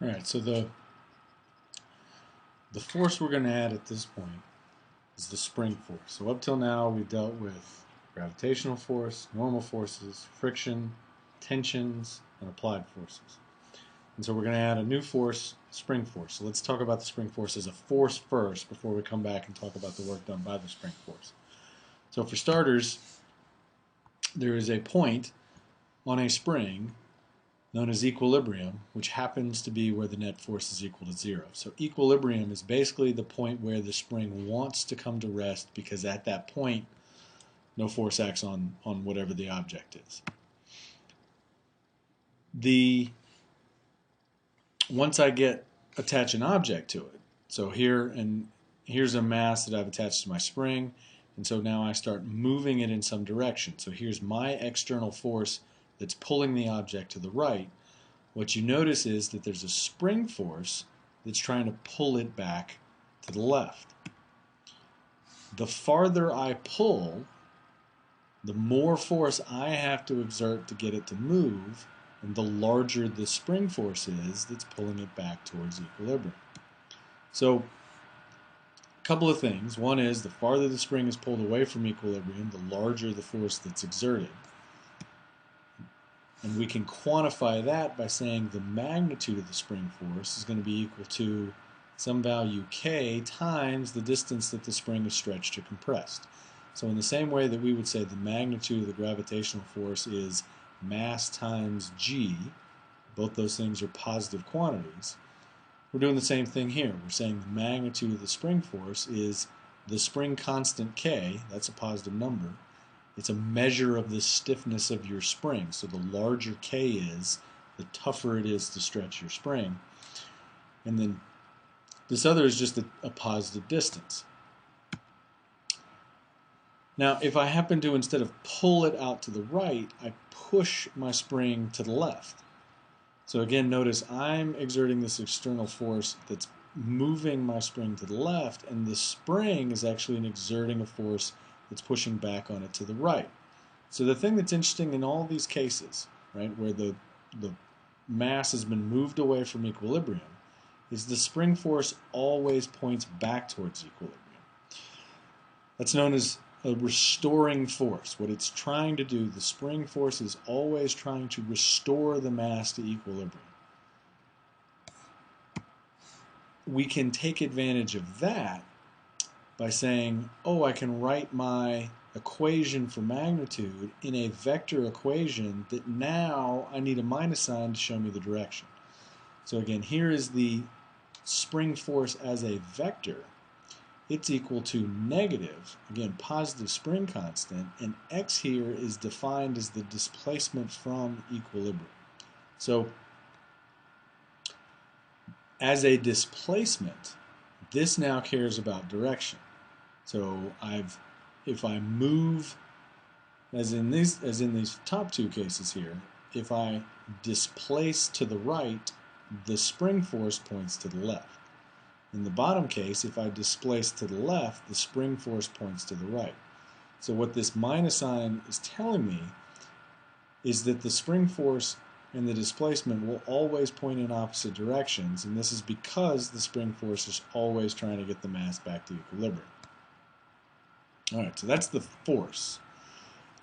Alright, so the force we're going to add at this point is the spring force. So up till now we've dealt with gravitational force, normal forces, friction, tensions, and applied forces. And so we're going to add a new force, spring force. So let's talk about the spring force as a force first before we come back and talk about the work done by the spring force. So for starters, there is a point on a spring known as equilibrium, which happens to be where the net force is equal to 0. So equilibrium is basically the point where the spring wants to come to rest, because at that point no force acts on whatever the object is. Once I attach an object to it, so here's a mass that I've attached to my spring, and so now I start moving it in some direction. So here's my external force that's pulling the object to the right. What you notice is that there's a spring force that's trying to pull it back to the left. The farther I pull, the more force I have to exert to get it to move, and the larger the spring force is that's pulling it back towards equilibrium. So, a couple of things. One is, the farther the spring is pulled away from equilibrium, the larger the force that's exerted. And we can quantify that by saying the magnitude of the spring force is going to be equal to some value k times the distance that the spring is stretched or compressed. So in the same way that we would say the magnitude of the gravitational force is mass times g, both those things are positive quantities, we're doing the same thing here. We're saying the magnitude of the spring force is the spring constant k, that's a positive number. It's a measure of the stiffness of your spring. So the larger k is, the tougher it is to stretch your spring. And then this other is just a positive distance. Now, if I happen to, instead of pull it out to the right, I push my spring to the left. So again, notice I'm exerting this external force that's moving my spring to the left, and the spring is actually exerting a force that's pushing back on it to the right. So the thing that's interesting in all these cases, right, where the mass has been moved away from equilibrium, is the spring force always points back towards equilibrium. That's known as a restoring force. What it's trying to do, the spring force is always trying to restore the mass to equilibrium. We can take advantage of that by saying, oh, I can write my equation for magnitude in a vector equation that now I need a minus sign to show me the direction. So again, here is the spring force as a vector. It's equal to negative, again, positive spring constant, and x here is defined as the displacement from equilibrium. So as a displacement, this now cares about direction. So if I move, as in these top two cases here, if I displace to the right, the spring force points to the left. In the bottom case, if I displace to the left, the spring force points to the right. So what this minus sign is telling me is that the spring force and the displacement will always point in opposite directions, and this is because the spring force is always trying to get the mass back to equilibrium. Alright, so that's the force.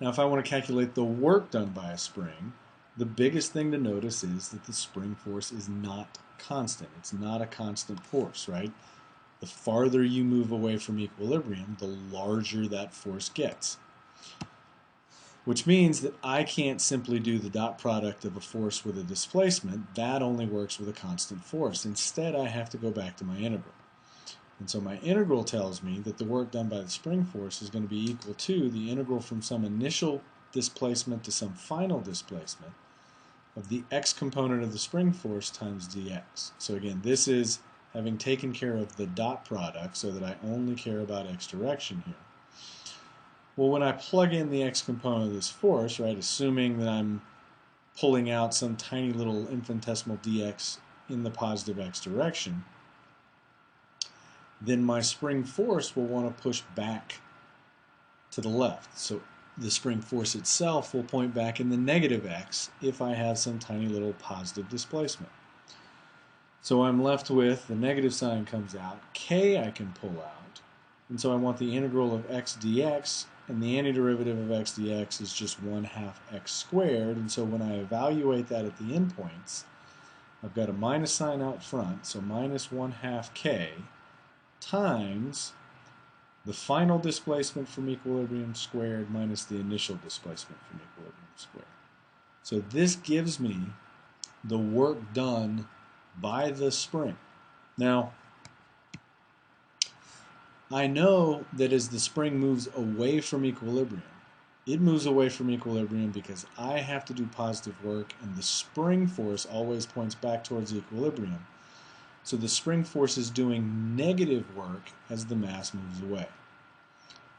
Now if I want to calculate the work done by a spring, the biggest thing to notice is that the spring force is not constant. It's not a constant force, right? The farther you move away from equilibrium, the larger that force gets. Which means that I can't simply do the dot product of a force with a displacement. That only works with a constant force. Instead, I have to go back to my integral. And so my integral tells me that the work done by the spring force is going to be equal to the integral from some initial displacement to some final displacement of the x component of the spring force times dx. So again, this is having taken care of the dot product so that I only care about x direction here. Well, when I plug in the x component of this force, right, assuming that I'm pulling out some tiny little infinitesimal dx in the positive x direction, then my spring force will want to push back to the left. So the spring force itself will point back in the negative x if I have some tiny little positive displacement. So I'm left with the negative sign comes out, k I can pull out, and so I want the integral of x dx, and the antiderivative of x dx is just 1/2 x squared, and so when I evaluate that at the endpoints, I've got a minus sign out front, so minus 1/2 k times the final displacement from equilibrium squared minus the initial displacement from equilibrium squared. So this gives me the work done by the spring. Now, I know that as the spring moves away from equilibrium, it moves away from equilibrium because I have to do positive work, and the spring force always points back towards equilibrium. So the spring force is doing negative work as the mass moves away.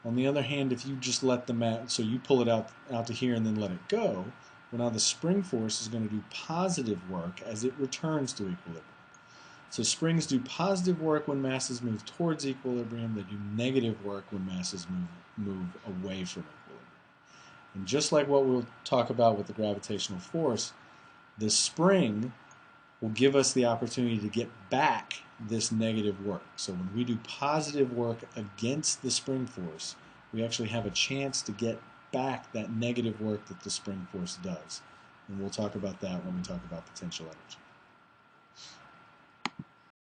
On the other hand, if you just let the mass, so you pull it out to here and then let it go, well, now the spring force is going to do positive work as it returns to equilibrium. So springs do positive work when masses move towards equilibrium. They do negative work when masses move away from equilibrium. And just like what we'll talk about with the gravitational force, the spring will give us the opportunity to get back this negative work. So when we do positive work against the spring force, we actually have a chance to get back that negative work that the spring force does. And we'll talk about that when we talk about potential energy.